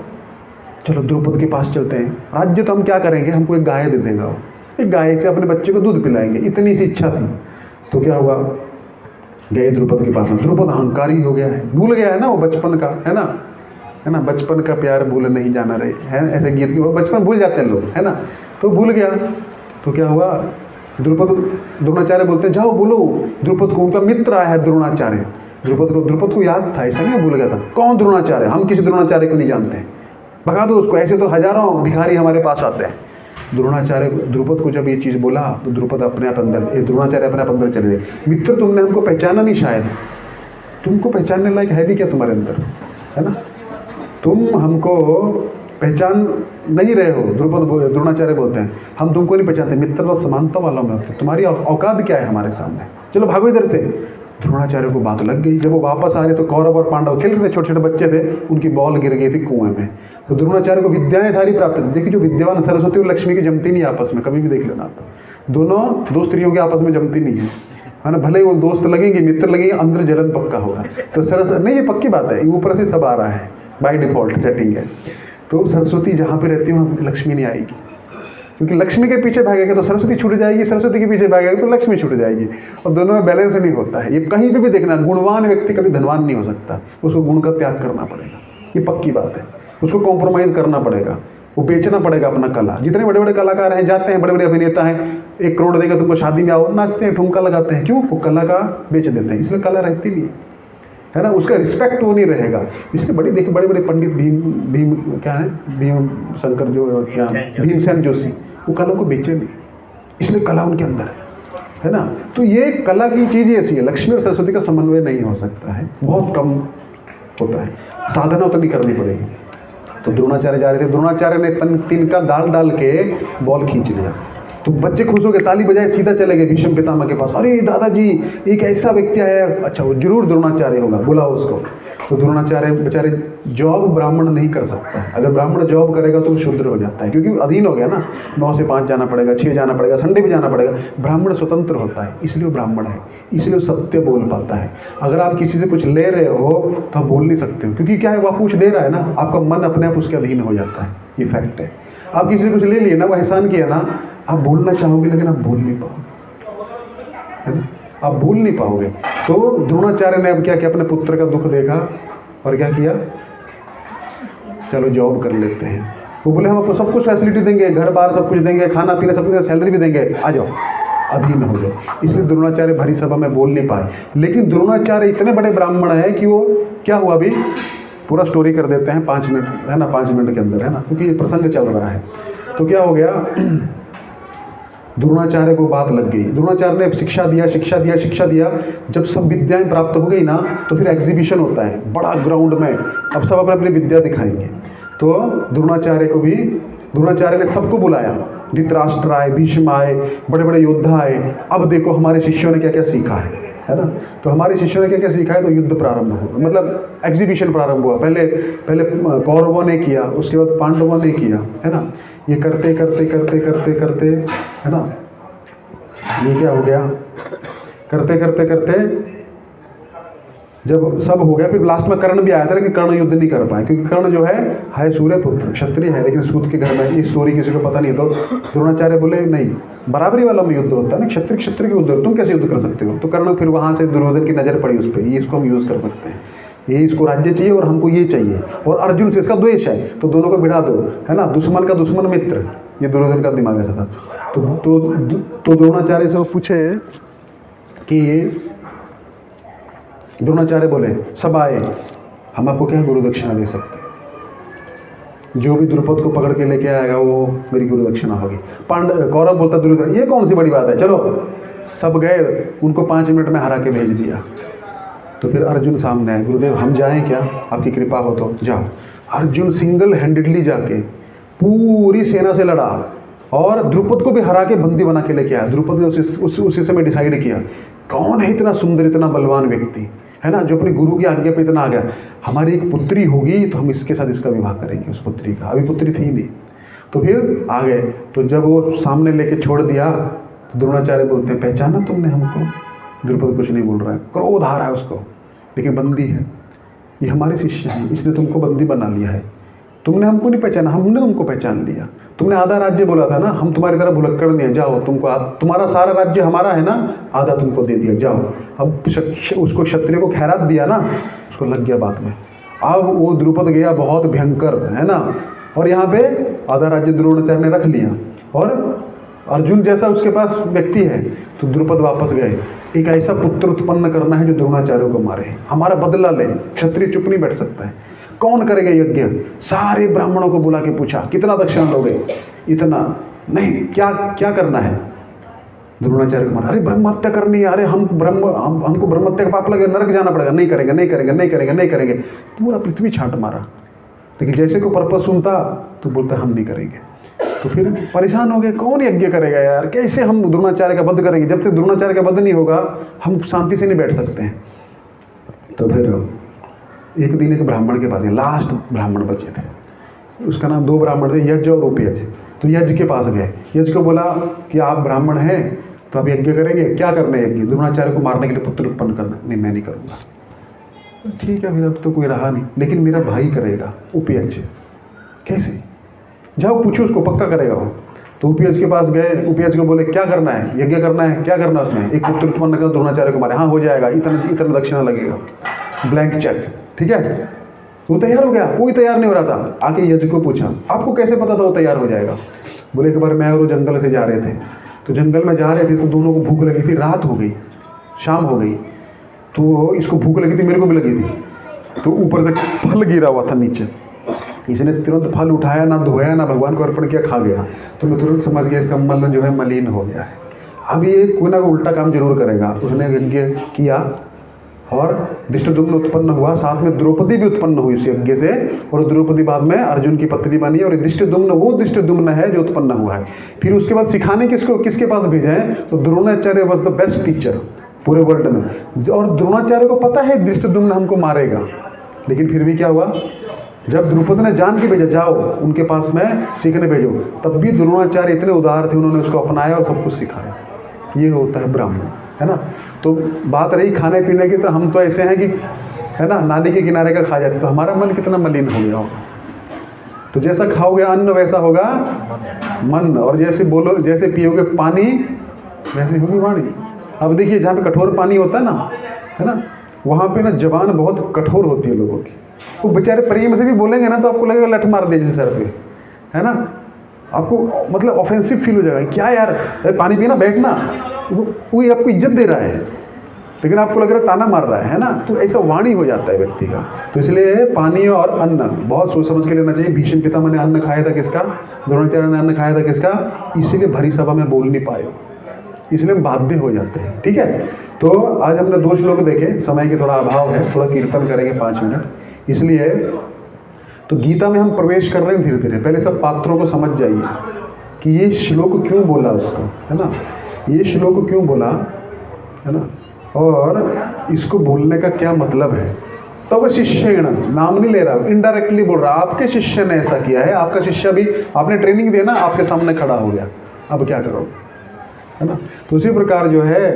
चलो द्रुपद के पास चलते हैं। राज्य तो हम क्या करेंगे, हमको एक गाय दे देगा, वो एक गाय से अपने बच्चे को दूध पिलाएंगे, इतनी सी इच्छा थी। तो क्या हुआ, गए द्रुपद के पास में। द्रुपद अहंकारी हो गया है, भूल गया है ना वो बचपन का, है ना, बचपन का प्यार भूल नहीं जाना रहे, है ऐसे गीत की, बचपन भूल जाते हैं लोग, है ना। तो भूल गया। तो क्या हुआ, द्रोणाचार्य बोलते हैं जाओ बोलो द्रुपद को, उनका मित्र आया है द्रोणाचार्य। द्रुपद को याद था, ऐसा नहीं भूल गया था, कौन द्रोणाचार्य, हम किसी द्रोणाचार्य को नहीं जानते हैं, भगा दो उसको, ऐसे तो हजारों भिखारी हमारे पास आते हैं। द्रुपद को जब ये चीज़ बोला तो द्रोणाचार्य अपने आप अंदर चले गए। मित्र तुमने हमको पहचाना नहीं, शायद तुमको पहचानने लायक है भी क्या तुम्हारे अंदर, है ना, तुम हमको पहचान नहीं रहे हो। द्रोणाचार्य बोलते हैं हम तुमको नहीं पहचानते, मित्रता समानता वालों में होते, तुम्हारी औकात क्या है हमारे सामने, चलो भागो इधर से। द्रोणाचार्य को बात लग गई। जब वो वापस आ रहे तो कौरव और पांडव खेल रहे थे, छोटे छोटे बच्चे थे, उनकी बॉल गिर गई थी कुएं में। तो द्रोणाचार्य को विद्याएं सारी प्राप्त थी। देखिए जो विद्यावान सरस्वती और लक्ष्मी की जमती नहीं आपस में, कभी भी देख लेना आप, दोनों दो स्त्रियों के आपस में जमती नहीं है ना, भले ही वो दोस्त लगेंगे, मित्र लगेंगे, अंदर जलन पक्का होगा। तो नहीं, ये पक्की बात है, ऊपर से सब आ रहा है, बाय डिफॉल्ट सेटिंग है। तो सरस्वती जहाँ पे रहती है वहाँ लक्ष्मी नहीं आएगी, क्योंकि लक्ष्मी के पीछे भागेगा तो सरस्वती छूट जाएगी, सरस्वती के पीछे भागेगा तो लक्ष्मी छूट जाएगी, और दोनों में बैलेंस नहीं होता है। ये कहीं पे भी देखना, गुणवान व्यक्ति कभी धनवान नहीं हो सकता, उसको गुण का त्याग करना पड़ेगा, ये पक्की बात है। उसको कॉम्प्रोमाइज़ करना पड़ेगा, वो बेचना पड़ेगा अपना कला। जितने बड़े बड़े कलाकार हैं, जाते हैं, बड़े बड़े अभिनेता हैं, 1 करोड़ देगा तुमको, शादी में आओ, नाचते हैं, ठुमका लगाते हैं, क्यों, वो कला का बेच देते हैं, इसलिए कला रहती नहीं है ना, उसका रिस्पेक्ट वो नहीं रहेगा। इसलिए देखिए बड़े बड़े पंडित भीमसेन जोशी, वो कला को बेचे नहीं, इसलिए कला उनके अंदर है ना। तो ये कला की चीज़ ऐसी है, लक्ष्मी और सरस्वती का समन्वय नहीं हो सकता है, बहुत कम होता है, साधना तो नहीं करनी पड़ेगी। तो द्रोणाचार्य जा रहे थे, द्रोणाचार्य ने तिनका डाल के बॉल खींच लिया, तो बच्चे खुश हो गए, ताली बजाए, सीधा चले गए भीष्म पितामह के पास। अरे दादाजी एक ऐसा व्यक्ति आया, अच्छा वो जरूर द्रोणाचार्य होगा, बुलाओ उसको। तो द्रोणाचार्य बेचारे जॉब ब्राह्मण नहीं कर सकता है, अगर ब्राह्मण जॉब करेगा तो वो शूद्र हो जाता है, क्योंकि अधीन हो गया ना, 9 से 5 जाना पड़ेगा, 6 जाना पड़ेगा, संडे भी जाना पड़ेगा। ब्राह्मण स्वतंत्र होता है, इसलिए वो ब्राह्मण है, इसलिए वो सत्य बोल पाता है। अगर आप किसी से कुछ ले रहे हो तो आप बोल नहीं सकते हो, क्योंकि क्या है, वो कुछ दे रहा है ना, आपका मन अपने आप उसके अधीन हो जाता है, ये फैक्ट है। आप किसी से कुछ ले लिए ना, वो एहसान किया ना, आप बोलना चाहोगे लेकिन आप बोल नहीं पाओगे, है ना, आप बोल नहीं पाओगे। तो द्रोणाचार्य ने अब क्या किया, अपने पुत्र का दुख देखा और क्या किया, चलो जॉब कर लेते हैं। वो बोले हम आपको सब कुछ फैसिलिटी देंगे, घर बार सब कुछ देंगे, खाना पीना सब कुछ, सैलरी भी देंगे, आ जाओ, अधीन हो गए। इसलिए द्रोणाचार्य भरी सभा में बोल नहीं पाए। लेकिन द्रोणाचार्य इतने बड़े ब्राह्मण हैं कि वो क्या हुआ, अभी पूरा स्टोरी कर देते हैं 5 मिनट, है ना, 5 मिनट के अंदर, है ना, क्योंकि ये प्रसंग चल रहा है। तो क्या हो गया, द्रोणाचार्य को बात लग गई। द्रोणाचार्य ने शिक्षा दिया। जब सब विद्याएं प्राप्त हो गई ना, तो फिर एग्जीबिशन होता है बड़ा ग्राउंड में, अब सब अपने अपनी विद्या दिखाएंगे। तो द्रोणाचार्य ने सबको बुलाया, धृतराष्ट्र आए, भीष्म आए, बड़े बड़े योद्धा आए। अब देखो हमारे शिष्यों ने क्या क्या सीखा है ना। तो हमारे शिष्यों ने क्या क्या सीखा है, तो युद्ध प्रारंभ हुआ, मतलब एग्जीबिशन प्रारंभ हुआ। पहले कौरवों ने किया, उसके बाद पांडवों ने किया, है ना। ये करते है ना, ये क्या हो गया, करते जब सब हो गया, फिर लास्ट में कर्ण भी आया था, लेकिन कर्ण युद्ध नहीं कर पाए, क्योंकि कर्ण जो है सूर्य पुत्र, क्षत्रिय है, लेकिन सूत के घर में, ये स्टोरी किसी को पता नहीं। तो द्रोणाचार्य बोले नहीं, बराबरी वाला में युद्ध होता है ना, क्षत्रिय के युद्ध, तुम कैसे युद्ध कर सकते हो। तो कर्ण फिर वहाँ से दुर्योधन की नज़र पड़ी उस पर, ये इसको हम यूज़ कर सकते हैं, ये इसको राज्य चाहिए और हमको ये चाहिए, और अर्जुन से इसका द्वेष है, तो दोनों को भिड़ा दो, है ना, दुश्मन का दुश्मन मित्र, ये दुर्योधन का दिमाग ऐसा था। तो द्रोणाचार्य से वो पूछे कि द्रोणाचार्य बोले सब आए, हम आपको क्या गुरु दक्षिणा दे सकते हैं। जो भी द्रुपद को पकड़ के लेके आएगा वो मेरी गुरु दक्षिणा होगी। कौरव बोलता दुर्योधन ये कौन सी बड़ी बात है, चलो। सब गए, उनको 5 मिनट में हरा के भेज दिया। तो फिर अर्जुन सामने आए, गुरुदेव हम जाएं क्या, आपकी कृपा हो तो जाओ। अर्जुन सिंगल हैंडेडली जाके पूरी सेना से लड़ा और द्रुपद को भी हरा के बंदी बना के लेके आया। द्रुपद ने उसी समय डिसाइड किया कौन है इतना सुंदर, इतना बलवान व्यक्ति, है ना, जो अपनी गुरु की आज्ञा पे इतना आ गया। हमारी एक पुत्री होगी तो हम इसके साथ इसका विवाह करेंगे। उस पुत्री का अभी पुत्री थी नहीं। तो फिर आ गए। तो जब वो सामने लेके छोड़ दिया तो द्रोणाचार्य बोलते हैं पहचाना तुमने हमको? द्रुपद कुछ नहीं बोल रहा है, क्रोध आ रहा है उसको, लेकिन बंदी है, ये हमारे शिष्य हैं, इसने तुमको बंदी बना लिया है। तुमने हमको नहीं पहचाना, हमने तुमको पहचान लिया। तुमने आधा राज्य बोला था ना, हम तुम्हारी तरह भुलक्कड़ नहीं है, जाओ तुमको तुम्हारा सारा राज्य हमारा है ना, आधा तुमको दे दिया, जाओ। अब उसको क्षत्रिय को खैरात दिया ना, उसको लग गया बात में। अब वो द्रुपद गया बहुत भयंकर, है ना, और यहाँ पे आधा राज्य द्रोणाचार्य ने रख लिया और अर्जुन जैसा उसके पास व्यक्ति है। तो द्रुपद वापस गए, एक ऐसा पुत्र उत्पन्न करना है जो द्रोणाचार्य को मारे, हमारा बदला ले। क्षत्रिय चुप नहीं बैठ सकता है। कौन करेगा यज्ञ? सारे ब्राह्मणों को बुला के पूछा कितना दक्षिणा लोगे? इतना नहीं, क्या करना है? द्रोणाचार्य को मारा। अरे ब्रह्म हत्या करनी है, अरे हमको ब्रह्म हत्या का पाप लगे, नरक जाना पड़ेगा। नहीं करेंगे। पूरा पृथ्वी छांट मारा। लेकिन जैसे को पर्पस सुनता तो बोलता हम नहीं करेंगे। तो फिर परेशान हो गए, कौन यज्ञ करेगा यार, कैसे हम द्रोणाचार्य का वध करेंगे? जब तक द्रोणाचार्य का वध नहीं होगा हम शांति से नहीं बैठ सकते हैं। तो फिर एक दिन एक ब्राह्मण के पास गए, लास्ट ब्राह्मण बचे थे, उसका नाम 2 ब्राह्मण थे, यज्ञ और उपयज। तो यज्ञ के पास गए, यज्ञ को बोला कि आप ब्राह्मण हैं तो आप यज्ञ करेंगे, क्या करना है यज्ञ? द्रोणाचार्य को मारने के लिए पुत्र उत्पन्न करना। नहीं, मैं नहीं करूँगा। ठीक है, फिर अब तो कोई रहा नहीं, लेकिन मेरा भाई करेगा, उपयज। कैसे? जाओ पूछो उसको, पक्का करेगा वो। तो उपयज के पास गए, उपयज को बोले क्या करना है? यज्ञ करना है, क्या करना है उसमें? एक पुत्र उत्पन्न कर, द्रोणाचार्य को मारे। हाँ हो जाएगा, इतना दक्षिणा लगेगा, ब्लैंक चेक, ठीक है। वो तैयार हो गया, कोई तैयार नहीं हो रहा था। आके यज्ञ को पूछा आपको कैसे पता था वो तैयार हो जाएगा? बोले एक बार मैं और वो जंगल से जा रहे थे, तो जंगल में जा रहे थे तो दोनों को भूख लगी थी, रात हो गई, शाम हो गई, तो इसको भूख लगी थी, मेरे को भी लगी थी। तो ऊपर से फल गिरा हुआ था नीचे, इसने तुरंत फल उठाया, ना धोया ना भगवान को अर्पण किया, खा गया। तो मैं तुरंत समझ गया इसका मन जो है मलिन हो गया है, अब ये कोई ना कोई उल्टा काम जरूर करेगा। उसने यज्ञ किया और धृष्टद्युम्न उत्पन्न हुआ, साथ में द्रौपदी भी उत्पन्न हुई उस यज्ञ से, और द्रौपदी बाद में अर्जुन की पत्नी बनी। और धृष्टद्युम्न वो धृष्टद्युम्न है जो उत्पन्न हुआ है। फिर उसके बाद सिखाने किसके पास भेजा है? तो Dronacharya was the best teacher पूरे वर्ल्ड में। और द्रोणाचार्य को पता है धृष्टद्युम्न हमको मारेगा, लेकिन फिर भी क्या हुआ, जब द्रुपद ने जान के भेजा जाओ उनके पास में सीखने भेजो, तब भी द्रोणाचार्य इतने उदार थे, उन्होंने उसको अपनाया और सब कुछ सिखाया। ये होता है ब्राह्मण, है ना। तो बात रही खाने पीने की, तो हम तो ऐसे हैं कि, है ना, नाली के किनारे का खा जाते, तो हमारा मन कितना मलिन हो गया होगा। तो जैसा खाओगे अन्न वैसा होगा मन, और जैसे पियोगे पानी वैसे होगी वाणी। अब देखिए जहाँ पे कठोर पानी होता है ना, है ना, वहाँ पे ना जबान बहुत कठोर होती है लोगों की। वो बेचारे प्रेम से भी बोलेंगे ना तो आपको लगेगा लठ मार दे जैसे सर पे, है ना, आपको मतलब ऑफेंसिव फील हो जाएगा, क्या यार पानी पीना, बैठना, वो आपको इज्जत दे रहा है, लेकिन आपको लग रहा है ताना मार रहा है ना। तो ऐसा वाणी हो जाता है व्यक्ति का। तो इसलिए पानी और अन्न बहुत सोच समझ के लेना चाहिए। भीष्म पितामह ने अन्न खाया था किसका? द्रोणाचार्य ने अन्न खाया था किसका? इसीलिए भरी सभा में बोल नहीं पाए, इसलिए हम बाध्य हो जाते हैं, ठीक है। तो आज हमने 2 श्लोक देखे, समय के थोड़ा अभाव है, थोड़ा कीर्तन करेंगे 5 मिनट, इसलिए तो गीता में हम प्रवेश कर रहे हैं धीरे धीरे। पहले सब पात्रों को समझ जाइए कि ये श्लोक क्यों बोला उसको, है ना, ये श्लोक क्यों बोला, है ना, और इसको बोलने का क्या मतलब है। तब शिष्येण, नाम नहीं ले रहा, इनडायरेक्टली बोल रहा, आपके शिष्य ने ऐसा किया है, आपका शिष्य भी, आपने ट्रेनिंग दिया ना, आपके सामने खड़ा हो गया, अब क्या करोगे, है ना। तो उसी प्रकार जो है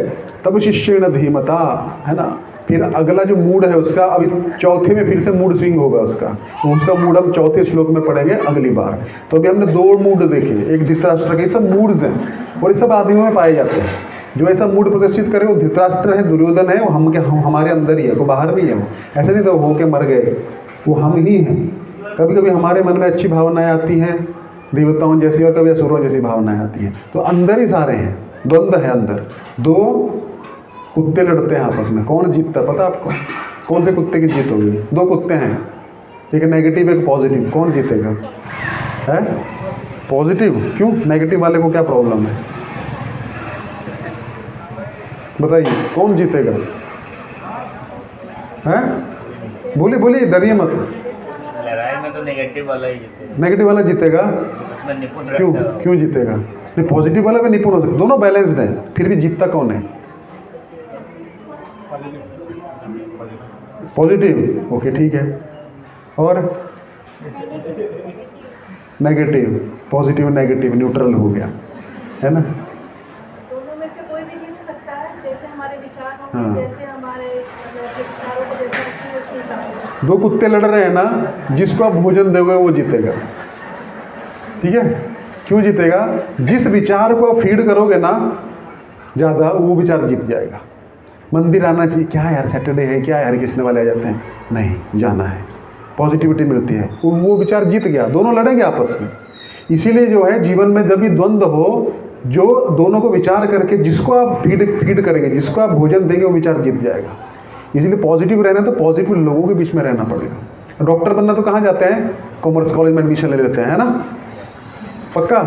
तब शिष्येण धीमता, है ना। फिर अगला जो मूड है उसका, अभी चौथे में फिर से मूड स्विंग होगा उसका, तो उसका मूड हम चौथे श्लोक में पढ़ेंगे अगली बार। तो अभी हमने 2 मूड देखे, एक धृतराष्ट्र के, सब मूड्स हैं और ये सब आदमियों में पाए जाते हैं। जो ऐसा मूड प्रदर्शित करे वो धृतराष्ट्र है, दुर्योधन है, वो हमारे अंदर ही है, वो बाहर नहीं है। वो ऐसे नहीं तो हो के मर गए, वो हम ही हैं। कभी कभी हमारे मन में अच्छी भावनाएं आती हैं देवताओं जैसी, और कभी असुरों जैसी भावनाएं आती हैं। तो अंदर ही सारे हैं, द्वंद्व है अंदर। 2 कुत्ते लड़ते हैं आपस में, कौन जीतता पता आपको? कौन से कुत्ते की जीत होगी? 2 कुत्ते हैं, एक नेगेटिव एक पॉजिटिव, कौन जीतेगा? है पॉजिटिव, क्यों? नेगेटिव वाले को क्या प्रॉब्लम है बताइए, कौन जीतेगा? हैं बोलिए बोलिए, डरिए मत। लड़ाई में तो नेगेटिव वाला ही जीतेगा। नेगेटिव वाला जीतेगा? उसमें निपुण क्यों रहता है। क्यों जीतेगा? नहीं, पॉजिटिव वाला भी निपुण हो सकता, दोनों बैलेंस्ड है, फिर भी जीतता कौन है? पॉजिटिव, ओके ठीक है। और नेगेटिव, पॉजिटिव नेगेटिव न्यूट्रल हो गया, है ना? दोनों में से कोई भी जीत सकता है, जैसे हमारे विचार होंगे, हाँ। जैसे हमारे विचारों को जैसे रखते हैं, उसके हिसाब से। दो कुत्ते लड़ रहे हैं ना, जिसको आप भोजन दोगे वो जीतेगा, ठीक है? क्यों जीतेगा? जिस विचार को आप फीड करोगे ना ज़्यादा, वो विचार जीत जाएगा। मंदिर आना चाहिए, क्या यार सैटरडे है, क्या हरे कृष्ण वाले आ जाते हैं, नहीं जाना है, पॉजिटिविटी मिलती है, वो विचार जीत गया, दोनों लड़ेंगे आपस में। इसीलिए जो है जीवन में जब भी द्वंद्व हो, जो दोनों को विचार करके जिसको आप फीड करेंगे, जिसको आप भोजन देंगे, वो विचार जीत जाएगा। इसीलिए पॉजिटिव रहना तो पॉजिटिव लोगों के बीच में रहना पड़ेगा। डॉक्टर बनना तो कहाँ जाते हैं? कॉमर्स कॉलेज में एडमिशन ले लेते हैं, है ना? पक्का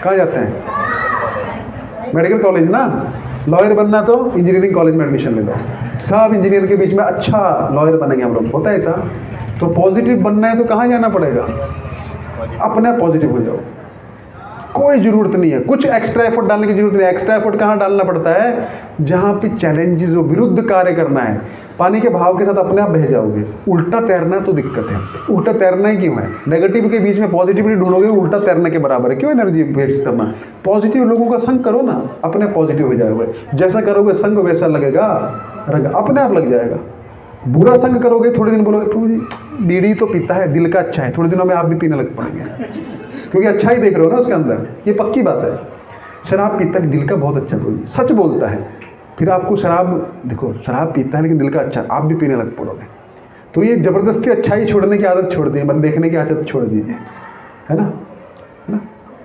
कहाँ जाते हैं? मेडिकल कॉलेज ना। लॉयर बनना तो इंजीनियरिंग कॉलेज में एडमिशन ले लो, सब इंजीनियर के बीच में अच्छा लॉयर बनेंगे हम लोग, होता है ऐसा। तो पॉजिटिव बनना है तो कहाँ जाना पड़ेगा? अपने आप पॉजिटिव हो जाओ, कोई ज़रूरत नहीं है कुछ एक्स्ट्रा एफर्ट डालने की ज़रूरत नहीं है। एक्स्ट्रा एफर्ट कहाँ डालना पड़ता है? जहाँ पे चैलेंजेस हो, विरुद्ध कार्य करना है। पानी के भाव के साथ अपने आप बह जाओगे। उल्टा तैरना तो दिक्कत है। उल्टा तैरना ही क्यों है? नेगेटिव के बीच में पॉजिटिविटी ढूंढोगे, उल्टा तैरने के बराबर है। क्यों एनर्जी वेस्ट करना? पॉजिटिव लोगों का संग करो ना, अपने पॉजिटिव हो जाओगे। जैसा करोगे संग वैसा लगेगा, रंग अपने आप लग जाएगा। बुरा संग करोगे, थोड़े दिन बोलोगे प्रभु जी बीड़ी तो पीता है, दिल का अच्छा है, थोड़े दिनों में आप भी पीने लग पड़ेंगे, क्योंकि अच्छा ही देख रहे हो ना उसके अंदर। ये पक्की बात है। शराब पीता है, दिल का बहुत अच्छा, कोई सच बोलता है, फिर आपको शराब, देखो शराब पीता है लेकिन दिल का अच्छा, आप भी पीने लग पड़ोगे। तो ये ज़बरदस्ती अच्छाई छोड़ने की आदत छोड़ दी, मतलब देखने की आदत छोड़ दीजिए, है ना? है ना?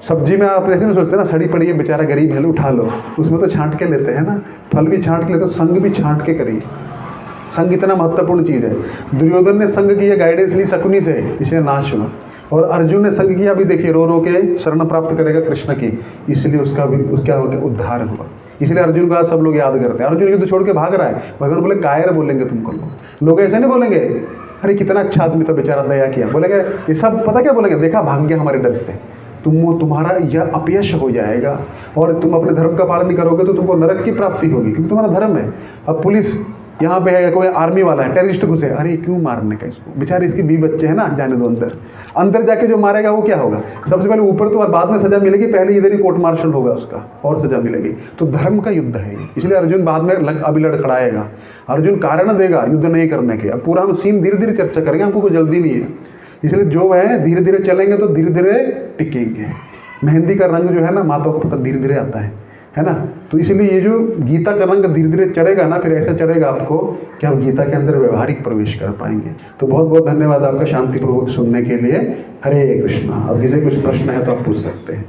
सब्जी में आप ऐसे नहीं सोचते ना, सड़ी पड़ी है बेचारा गरीब है, लो उठा लो, उसमें तो छांट के लेते हैं ना, फल भी छांट के लेते, संग भी छांट के करिए। संग इतना महत्वपूर्ण चीज़ है। दुर्योधन ने संग किया, गाइडेंस ली शकुनी से, इसलिए नाश हुआ। और अर्जुन ने संग किया, भी देखिए रो रो के शरण प्राप्त करेगा कृष्ण की, इसलिए उसका भी उसका उद्धार हुआ। इसलिए अर्जुन का सब लोग याद करते हैं। अर्जुन युद्ध छोड़ के भाग रहा है, भगवान बोले कायर बोलेंगे तुमको, लोग ऐसे नहीं बोलेंगे अरे कितना अच्छा आदमी था बेचारा, दया किया, बोलेंगे ये सब पता क्या बोलेंगे, देखा भाग गया हमारे डर से, तुम्हारा यह अपयश हो जाएगा और तुम अपने धर्म का पालन नहीं करोगे तो तुमको नरक की प्राप्ति होगी, क्योंकि तुम्हारा धर्म है। अब पुलिस यहाँ पे है, कोई आर्मी वाला है, टेररिस्ट घुसे, अरे क्यों मारने का इसको, बेचारे इसके 20 बच्चे हैं ना, जाने दो अंदर। अंदर जाके जो मारेगा वो क्या होगा? सबसे पहले ऊपर तो बाद में सजा मिलेगी, पहले इधर ही कोर्ट मार्शल होगा उसका और सजा मिलेगी। तो धर्म का युद्ध है ये, इसलिए अर्जुन बाद में अभी लड़खड़ाएगा। अर्जुन कारण देगा युद्ध नहीं करने के। अब पूरा हम सीन धीरे धीरे चर्चा करेंगे, हमको कोई जल्दी नहीं है, इसलिए जो है धीरे धीरे चलेंगे तो धीरे धीरे टिकेंगे। मेहंदी का रंग जो है ना, माताओं को पता धीरे धीरे आता है ना? तो इसलिए ये जो गीता का रंग धीरे धीरे चढ़ेगा ना, फिर ऐसा चढ़ेगा आपको कि आप गीता के अंदर व्यवहारिक प्रवेश कर पाएंगे। तो बहुत बहुत धन्यवाद आपका शांतिपूर्वक सुनने के लिए। हरे कृष्णा। अब किसी कुछ प्रश्न है तो आप पूछ सकते हैं।